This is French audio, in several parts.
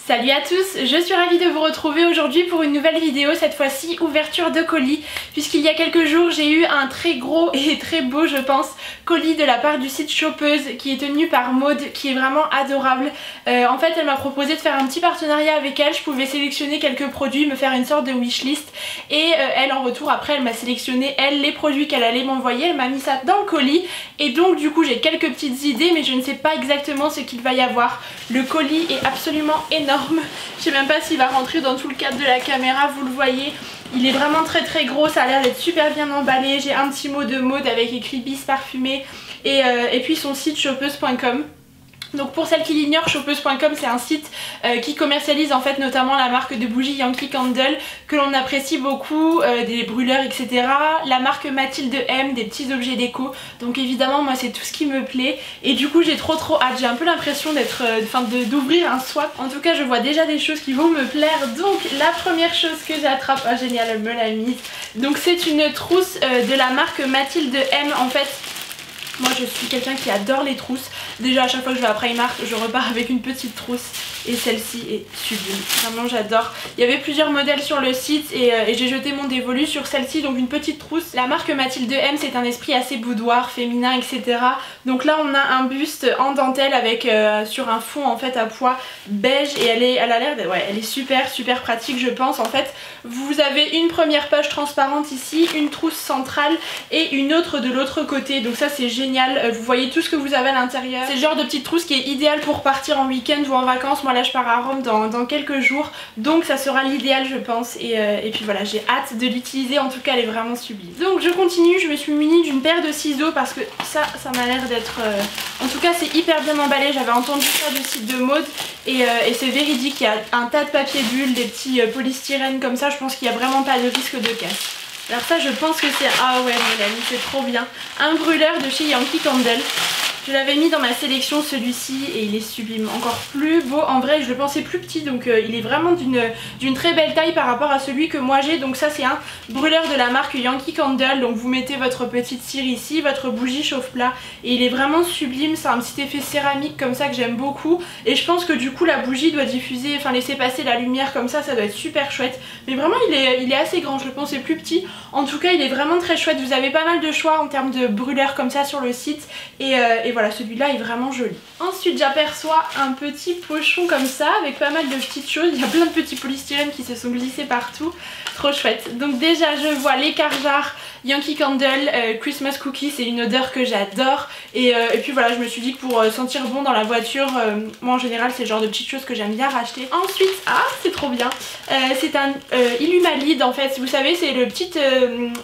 Salut à tous, je suis ravie de vous retrouver aujourd'hui pour une nouvelle vidéo, cette fois-ci ouverture de colis, puisqu'il y a quelques jours j'ai eu un très gros et très beau je pense colis de la part du site Shoppeuse qui est tenu par Maud, qui est vraiment adorable. En fait elle m'a proposé de faire un petit partenariat avec elle, je pouvais sélectionner quelques produits, me faire une sorte de wishlist et elle en retour après elle m'a sélectionné elle les produits qu'elle allait m'envoyer, elle m'a mis ça dans le colis et donc du coup j'ai quelques petites idées mais je ne sais pas exactement ce qu'il va y avoir. Le colis est absolument énorme. Je sais même pas s'il va rentrer dans tout le cadre de la caméra, vous le voyez. Il est vraiment très gros, ça a l'air d'être super bien emballé. J'ai un petit mot de Maud avec écrit bis parfumé et puis son site shoppeuse.com. Donc pour celles qui l'ignorent, shoppeuse.com c'est un site qui commercialise en fait notamment la marque de bougies Yankee Candle que l'on apprécie beaucoup, des brûleurs etc. La marque Mathilde M, des petits objets déco. Donc évidemment moi c'est tout ce qui me plaît et du coup j'ai trop hâte, j'ai un peu l'impression d'être, d'ouvrir un swap. En tout cas je vois déjà des choses qui vont me plaire. Donc la première chose que j'attrape, ah génial elle me l'a mise. Donc c'est une trousse de la marque Mathilde M en fait. Moi je suis quelqu'un qui adore les trousses. Déjà à chaque fois que je vais à Primark je repars avec une petite trousse. Et celle-ci est sublime, vraiment j'adore. Il y avait plusieurs modèles sur le site et j'ai jeté mon dévolu sur celle-ci, donc une petite trousse. La marque Mathilde M c'est un esprit assez boudoir, féminin etc. Donc là on a un buste en dentelle avec sur un fond en fait à pois beige et elle a l'air de, ouais, elle est super pratique je pense. En fait vous avez une première page transparente ici, une trousse centrale et une autre de l'autre côté, donc ça c'est génial. Vous voyez tout ce que vous avez à l'intérieur. C'est le genre de petite trousse qui est idéale pour partir en week-end ou en vacances. Moi là je pars à Rome dans quelques jours donc ça sera l'idéal je pense et puis voilà j'ai hâte de l'utiliser, en tout cas elle est vraiment sublime. Donc je continue, je me suis munie d'une paire de ciseaux parce que ça m'a l'air d'être... En tout cas c'est hyper bien emballé, j'avais entendu ça du site de Maud et c'est véridique, il y a un tas de papier bulle, des petits polystyrènes comme ça, je pense qu'il n'y a vraiment pas de risque de casse. Alors ça je pense que c'est... Ah ouais Mélanie c'est trop bien. Un brûleur de chez Yankee Candle. Je l'avais mis dans ma sélection celui-ci et il est sublime, encore plus beau. En vrai je le pensais plus petit donc il est vraiment d'une très belle taille par rapport à celui que moi j'ai. Donc ça c'est un brûleur de la marque Yankee Candle. Donc vous mettez votre petite cire ici, votre bougie chauffe-plat et il est vraiment sublime. C'est un petit effet céramique comme ça que j'aime beaucoup. Et je pense que du coup la bougie doit diffuser, enfin laisser passer la lumière comme ça doit être super chouette. Mais vraiment il est assez grand, je le pensais plus petit. En tout cas il est vraiment très chouette, vous avez pas mal de choix en termes de brûleurs comme ça sur le site et voilà celui-là est vraiment joli. Ensuite j'aperçois un petit pochon comme ça avec pas mal de petites choses, il y a plein de petits polystyrènes qui se sont glissés partout, trop chouette. Donc déjà je vois l'écart jar Yankee Candle Christmas Cookie, c'est une odeur que j'adore et puis voilà je me suis dit que pour sentir bon dans la voiture, moi en général c'est le genre de petites choses que j'aime bien racheter. Ensuite, ah c'est trop bien, c'est un Illumalide en fait, vous savez c'est le petit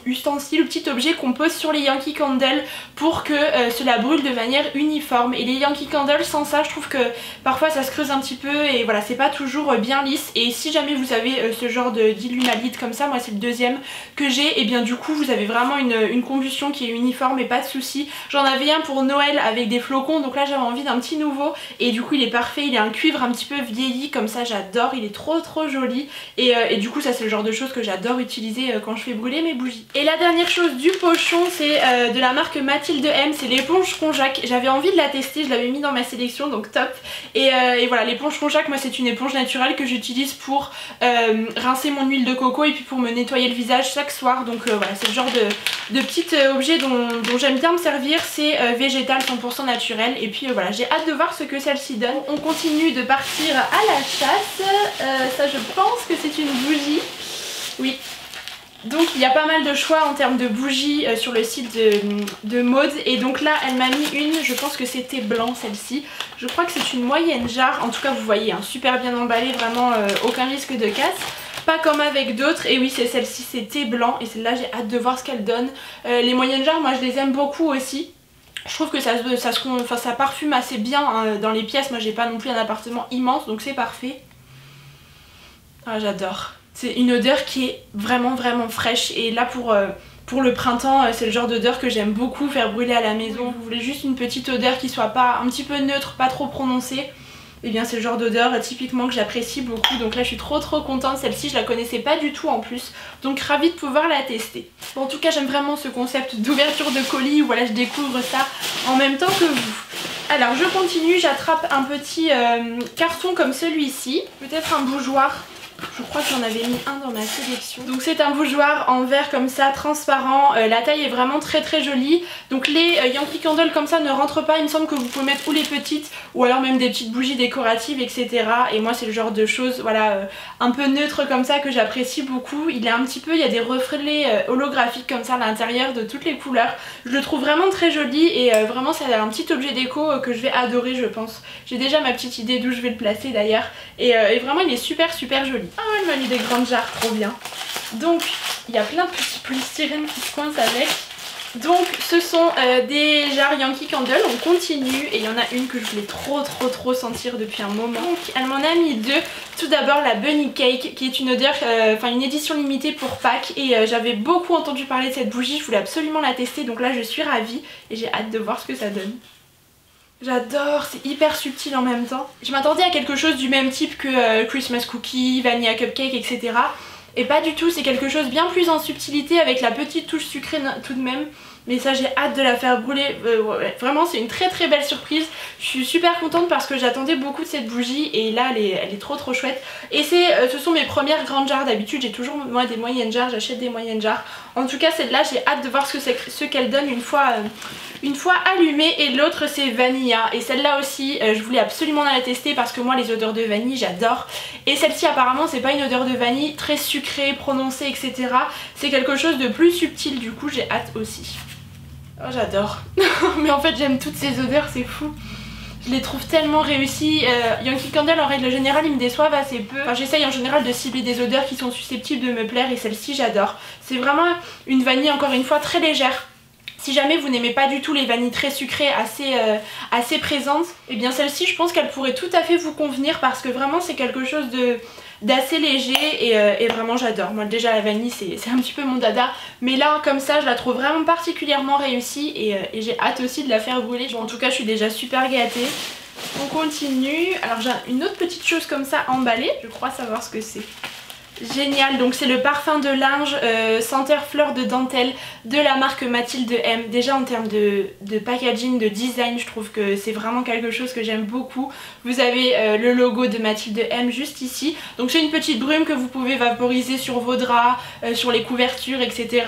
ustensile, le petit objet qu'on pose sur les Yankee Candle pour que cela brûle de manière uniforme. Et les Yankee Candle sans ça je trouve que parfois ça se creuse un petit peu et voilà c'est pas toujours bien lisse. Et si jamais vous avez ce genre d'Illumalide comme ça, moi c'est le deuxième que j'ai, et bien du coup vous avez vraiment une combustion qui est uniforme et pas de soucis. J'en avais un pour Noël avec des flocons donc là j'avais envie d'un petit nouveau et du coup il est parfait, il est un cuivre un petit peu vieilli comme ça, j'adore, il est trop joli et du coup ça c'est le genre de choses que j'adore utiliser quand je fais brûler mes bougies. Et la dernière chose du pochon c'est de la marque Mathilde M, c'est l'éponge konjac. J'avais envie de la tester, je l'avais mis dans ma sélection donc top et voilà l'éponge konjac moi c'est une éponge naturelle que j'utilise pour rincer mon huile de coco et puis pour me nettoyer le visage chaque soir. Donc voilà c'est le genre de petit objet dont j'aime bien me servir, c'est végétal 100% naturel et puis voilà j'ai hâte de voir ce que celle-ci donne. On continue de partir à la chasse, ça je pense que c'est une bougie, oui. Donc il y a pas mal de choix en termes de bougies sur le site de Maud et donc là elle m'a mis une, je pense que c'était blanc celle-ci, je crois que c'est une moyenne jarre, en tout cas vous voyez hein, super bien emballée, vraiment aucun risque de casse. Pas comme avec d'autres, et oui c'est celle-ci, c'était blanc et celle-là j'ai hâte de voir ce qu'elle donne. Les moyennes jarres moi je les aime beaucoup aussi. Je trouve que ça parfume assez bien hein, dans les pièces, moi j'ai pas non plus un appartement immense donc c'est parfait. Ah j'adore. C'est une odeur qui est vraiment fraîche et là pour le printemps c'est le genre d'odeur que j'aime beaucoup faire brûler à la maison. Vous voulez juste une petite odeur qui soit pas un petit peu neutre, pas trop prononcée, et bien c'est le genre d'odeur typiquement que j'apprécie beaucoup. Donc là je suis trop contente, celle-ci je la connaissais pas du tout en plus, donc ravie de pouvoir la tester. Bon, en tout cas j'aime vraiment ce concept d'ouverture de colis où voilà je découvre ça en même temps que vous. Alors je continue, j'attrape un petit carton comme celui-ci, peut-être un bougeoir. Je crois que j'en avais mis un dans ma sélection. Donc c'est un bougeoir en verre comme ça, transparent. La taille est vraiment très jolie. Donc les Yankee Candle comme ça ne rentrent pas. Il me semble que vous pouvez mettre ou les petites ou alors même des petites bougies décoratives, etc. Et moi c'est le genre de choses, voilà, un peu neutre comme ça que j'apprécie beaucoup. Il est un petit peu, il y a des reflets holographiques comme ça à l'intérieur de toutes les couleurs. Je le trouve vraiment très joli et vraiment c'est un petit objet déco que je vais adorer, je pense. J'ai déjà ma petite idée d'où je vais le placer d'ailleurs. Et vraiment il est super joli. Ah, elle m'a mis des grandes jarres, trop bien. Donc il y a plein de petits polystyrène qui se coincent avec. Donc ce sont des jarres Yankee Candle, on continue et il y en a une que je voulais trop sentir depuis un moment. Donc elle m'en a mis deux. Tout d'abord la Bunny Cake qui est une odeur, une édition limitée pour Pâques et j'avais beaucoup entendu parler de cette bougie, je voulais absolument la tester donc là je suis ravie et j'ai hâte de voir ce que ça donne. J'adore, c'est hyper subtil en même temps. Je m'attendais à quelque chose du même type que Christmas Cookie, Vanilla Cupcake, etc. Et pas du tout, c'est quelque chose bien plus en subtilité avec la petite touche sucrée tout de même. Mais ça j'ai hâte de la faire brûler, ouais, vraiment c'est une très belle surprise. Je suis super contente parce que j'attendais beaucoup de cette bougie et là elle est trop chouette. Et ce sont mes premières grandes jarres, d'habitude j'ai toujours moi des moyennes jarres, j'achète des moyennes jarres. En tout cas celle-là j'ai hâte de voir ce qu'elle donne une fois allumée. Et l'autre c'est Vanilla et celle-là aussi je voulais absolument la tester parce que moi les odeurs de vanille j'adore. Et celle-ci apparemment c'est pas une odeur de vanille très sucrée, prononcée, etc. C'est quelque chose de plus subtil, du coup j'ai hâte aussi. Oh j'adore. Mais en fait j'aime toutes ces odeurs, c'est fou. Je les trouve tellement réussies. Yankee Candle en règle générale ils me déçoivent assez peu. Enfin j'essaye en général de cibler des odeurs qui sont susceptibles de me plaire et celle-ci j'adore. C'est vraiment une vanille encore une fois très légère. Si jamais vous n'aimez pas du tout les vanilles très sucrées assez présentes, et bien celle-ci je pense qu'elle pourrait tout à fait vous convenir parce que vraiment c'est quelque chose d'assez léger et vraiment j'adore. Moi déjà la vanille c'est un petit peu mon dada, mais là comme ça je la trouve vraiment particulièrement réussie et j'ai hâte aussi de la faire brûler. Bon, en tout cas je suis déjà super gâtée. On continue. Alors j'ai une autre petite chose comme ça emballée, je crois savoir ce que c'est. Génial, donc c'est le parfum de linge senteur fleur de dentelle de la marque Mathilde M. Déjà en termes de packaging, de design, je trouve que c'est vraiment quelque chose que j'aime beaucoup. Vous avez le logo de Mathilde M juste ici. Donc c'est une petite brume que vous pouvez vaporiser sur vos draps, sur les couvertures, etc.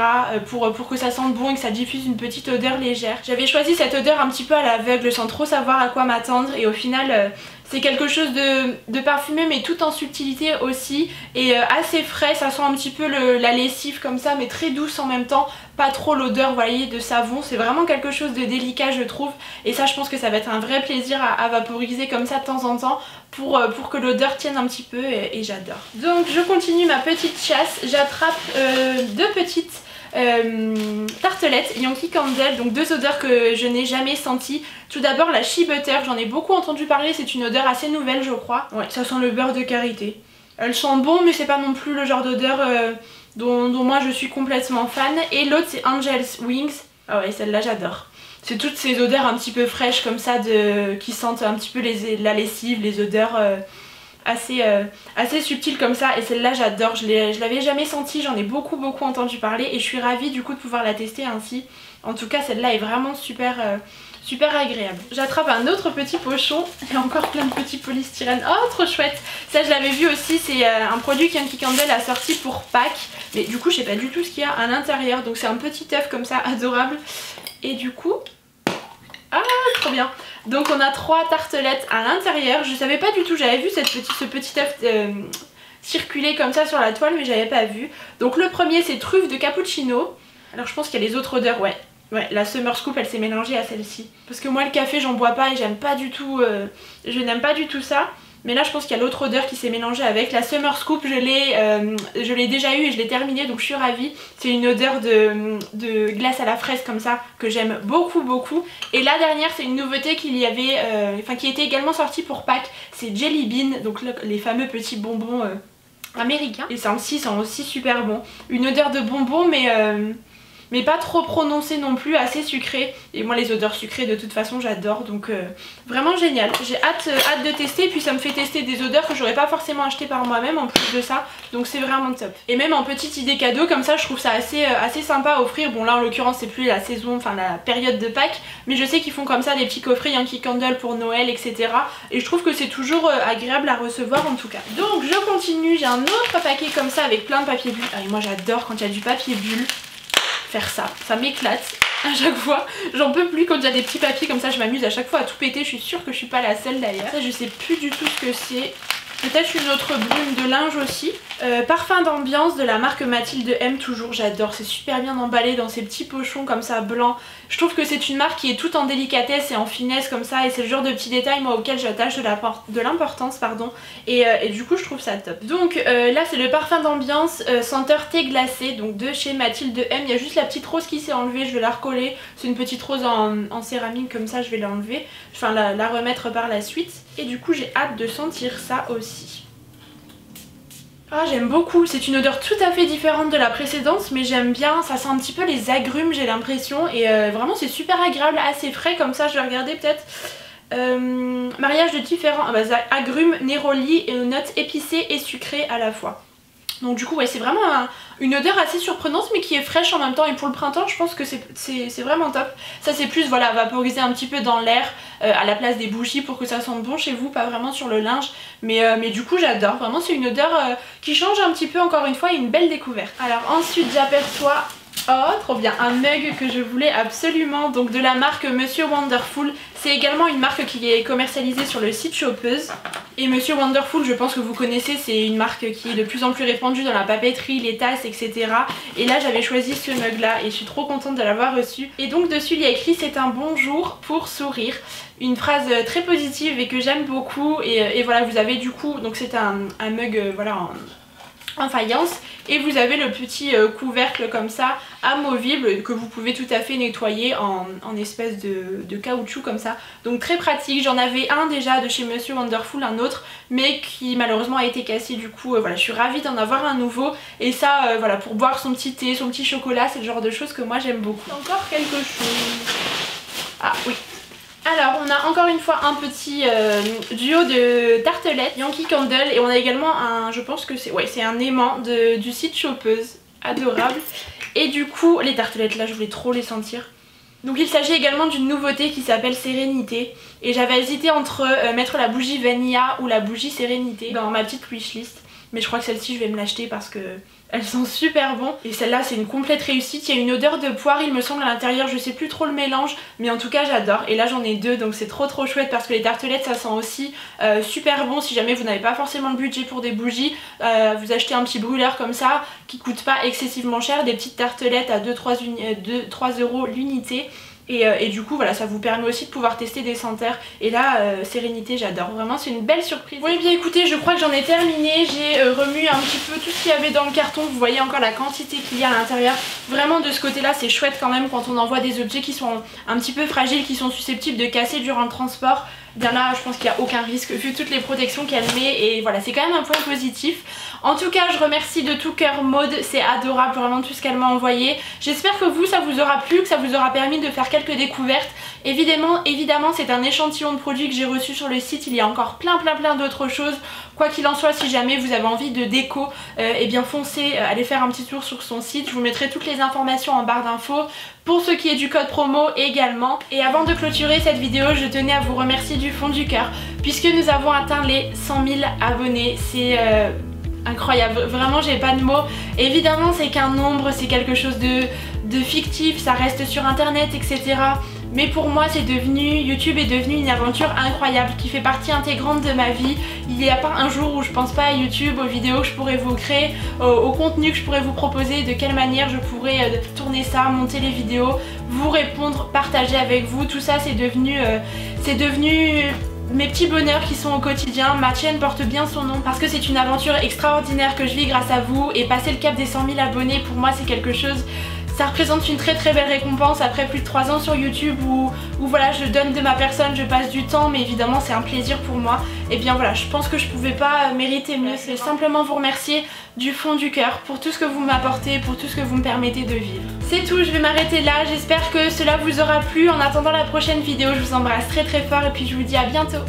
Pour que ça sente bon et que ça diffuse une petite odeur légère. J'avais choisi cette odeur un petit peu à l'aveugle sans trop savoir à quoi m'attendre et au final... c'est quelque chose de parfumé mais tout en subtilité aussi et assez frais, ça sent un petit peu la lessive comme ça mais très douce en même temps, pas trop l'odeur vous voyez de savon, c'est vraiment quelque chose de délicat je trouve et ça je pense que ça va être un vrai plaisir à vaporiser comme ça de temps en temps pour que l'odeur tienne un petit peu et j'adore. Donc je continue ma petite chasse, j'attrape deux petites tartelettes Yankee Candle, donc deux odeurs que je n'ai jamais senties. Tout d'abord la Shea Butter, j'en ai beaucoup entendu parler, c'est une odeur assez nouvelle je crois. Ouais, ça sent le beurre de karité. Elles sont bon mais c'est pas non plus le genre d'odeur dont moi je suis complètement fan. Et l'autre c'est Angel's Wings, ah ouais celle-là j'adore. C'est toutes ces odeurs un petit peu fraîches comme ça qui sentent un petit peu la lessive, les odeurs... assez subtil comme ça et celle-là j'adore, je l'avais jamais sentie, j'en ai beaucoup entendu parler et je suis ravie du coup de pouvoir la tester ainsi. En tout cas celle-là est vraiment super agréable. J'attrape un autre petit pochon et encore plein de petits polystyrène. Oh trop chouette, ça je l'avais vu aussi, c'est un produit que Yankee Candle a sorti pour Pâques mais du coup je sais pas du tout ce qu'il y a à l'intérieur donc c'est un petit œuf comme ça adorable et du coup... Ah trop bien. Donc on a 3 tartelettes à l'intérieur. Je savais pas du tout, j'avais vu ce petit œuf circuler comme ça sur la toile mais j'avais pas vu. Donc le premier c'est truffe de cappuccino. Alors je pense qu'il y a les autres odeurs, ouais, la Summer Scoop elle s'est mélangée à celle-ci. Parce que moi le café j'en bois pas et j'aime pas du tout, je n'aime pas du tout ça. Mais là je pense qu'il y a l'autre odeur qui s'est mélangée avec. La Summer Scoop je l'ai déjà eu et je l'ai terminée donc je suis ravie. C'est une odeur de glace à la fraise comme ça que j'aime beaucoup. Et la dernière c'est une nouveauté qui était également sortie pour Pâques. C'est Jelly Bean, donc les fameux petits bonbons américains. Et ça aussi sent aussi super bon. Une odeur de bonbons mais mais pas trop prononcé non plus, assez sucré. Et moi les odeurs sucrées de toute façon j'adore, donc vraiment génial. J'ai hâte de tester, puis ça me fait tester des odeurs que j'aurais pas forcément acheté par moi-même en plus de ça, donc c'est vraiment top. Et même en petite idée cadeau comme ça, je trouve ça assez sympa à offrir. Bon là en l'occurrence c'est plus la saison, enfin la période de Pâques, mais je sais qu'ils font comme ça des petits coffrets Yankee Candle pour Noël, etc. Et je trouve que c'est toujours agréable à recevoir en tout cas. Donc je continue, j'ai un autre paquet comme ça avec plein de papier bulle. Et moi j'adore quand il y a du papier bulle, faire ça m'éclate à chaque fois. J'en peux plus quand il y a des petits papiers comme ça, je m'amuse à chaque fois à tout péter. Je suis sûre que je suis pas la seule d'ailleurs. Ça je sais plus du tout ce que c'est. Peut-être une autre brume de linge aussi. Parfum d'ambiance de la marque Mathilde M toujours, j'adore, c'est super bien emballé dans ces petits pochons comme ça blancs. Je trouve que c'est une marque qui est toute en délicatesse et en finesse comme ça, et c'est le genre de petits détails moi auxquels j'attache de l'importance pardon, et du coup je trouve ça top. Donc là c'est le parfum d'ambiance senteur thé glacé, donc de chez Mathilde M. Il y a juste la petite rose qui s'est enlevée, je vais la recoller, c'est une petite rose en céramique comme ça, je vais l'enlever, enfin la remettre par la suite, et du coup j'ai hâte de sentir ça aussi. Ah j'aime beaucoup, c'est une odeur tout à fait différente de la précédente, mais j'aime bien, ça sent un petit peu les agrumes j'ai l'impression, et vraiment c'est super agréable, assez frais comme ça. Je vais regarder peut-être mariage de différents agrumes, néroli et notes épicées et sucrées à la fois. Donc du coup ouais c'est vraiment une odeur assez surprenante mais qui est fraîche en même temps, et pour le printemps je pense que c'est vraiment top. Ça c'est plus voilà vaporiser un petit peu dans l'air à la place des bougies pour que ça sente bon chez vous, pas vraiment sur le linge, mais du coup j'adore, vraiment c'est une odeur qui change un petit peu encore une fois, et une belle découverte. Alors ensuite j'aperçois, oh trop bien, un mug que je voulais absolument, donc de la marque Monsieur Wonderful. C'est également une marque qui est commercialisée sur le site Shoppeuse. Et Monsieur Wonderful, je pense que vous connaissez, c'est une marque qui est de plus en plus répandue dans la papeterie, les tasses, etc. Et là j'avais choisi ce mug là et je suis trop contente de l'avoir reçu. Et donc dessus il y a écrit c'est un bon jour pour sourire. Une phrase très positive et que j'aime beaucoup, et voilà vous avez du coup, donc c'est un mug voilà en faïence, et vous avez le petit couvercle comme ça amovible que vous pouvez tout à fait nettoyer en espèce de caoutchouc comme ça, donc très pratique. J'en avais un déjà de chez Monsieur Wonderful, un autre, mais qui malheureusement a été cassé, du coup voilà je suis ravie d'en avoir un nouveau, et ça voilà pour boire son petit thé, son petit chocolat, c'est le genre de choses que moi j'aime beaucoup. Encore quelque chose, ah oui. Alors on a encore une fois un petit duo de tartelettes Yankee Candle, et on a également un, je pense que c'est un aimant du site Shoppeuse, adorable. Et du coup les tartelettes là je voulais trop les sentir. Donc il s'agit également d'une nouveauté qui s'appelle Sérénité, et j'avais hésité entre mettre la bougie Vanilla ou la bougie Sérénité dans ma petite wishlist, mais je crois que celle-ci je vais me l'acheter parce que elles sont super bon. Et celle-là c'est une complète réussite, il y a une odeur de poire il me semble à l'intérieur, je sais plus trop le mélange, mais en tout cas j'adore. Et là j'en ai deux, donc c'est trop chouette parce que les tartelettes ça sent aussi super bon. Si jamais vous n'avez pas forcément le budget pour des bougies, vous achetez un petit brûleur comme ça qui coûte pas excessivement cher, des petites tartelettes à 2-3 € l'unité. Et du coup voilà ça vous permet aussi de pouvoir tester des senteurs, et là Sérénité j'adore, vraiment c'est une belle surprise. Oui bien écoutez, je crois que j'en ai terminé, j'ai remué un petit peu tout ce qu'il y avait dans le carton, vous voyez encore la quantité qu'il y a à l'intérieur. Vraiment de ce côté là c'est chouette quand même quand on envoie des objets qui sont un petit peu fragiles, qui sont susceptibles de casser durant le transport. Bien là je pense qu'il n'y a aucun risque vu toutes les protections qu'elle met, et voilà c'est quand même un point positif. En tout cas je remercie de tout cœur Maud, c'est adorable vraiment tout ce qu'elle m'a envoyé. J'espère que vous ça vous aura plu, que ça vous aura permis de faire quelques découvertes. Évidemment c'est un échantillon de produits que j'ai reçu sur le site, il y a encore plein d'autres choses. Quoi qu'il en soit, si jamais vous avez envie de déco, eh bien foncez, allez faire un petit tour sur son site, je vous mettrai toutes les informations en barre d'infos. Pour ce qui est du code promo également. Et avant de clôturer cette vidéo, je tenais à vous remercier du fond du cœur, puisque nous avons atteint les 100 000 abonnés. C'est incroyable, vraiment j'ai pas de mots. Évidemment c'est qu'un nombre, c'est quelque chose de fictif, ça reste sur internet, etc. Mais pour moi YouTube est devenu une aventure incroyable qui fait partie intégrante de ma vie. Il n'y a pas un jour où je pense pas à YouTube, aux vidéos que je pourrais vous créer, au contenu que je pourrais vous proposer, de quelle manière je pourrais tourner ça, monter les vidéos, vous répondre, partager avec vous. Tout ça c'est devenu mes petits bonheurs qui sont au quotidien. Ma chaîne porte bien son nom parce que c'est une aventure extraordinaire que je vis grâce à vous, et passer le cap des 100 000 abonnés pour moi c'est quelque chose, ça représente une très belle récompense après plus de 3 ans sur YouTube où voilà, je donne de ma personne, je passe du temps, mais évidemment c'est un plaisir pour moi. Et bien voilà, je pense que je pouvais pas mériter mieux. C'est simplement vous remercier du fond du cœur pour tout ce que vous m'apportez, pour tout ce que vous me permettez de vivre. C'est tout, je vais m'arrêter là. J'espère que cela vous aura plu. En attendant la prochaine vidéo, je vous embrasse très fort et puis je vous dis à bientôt.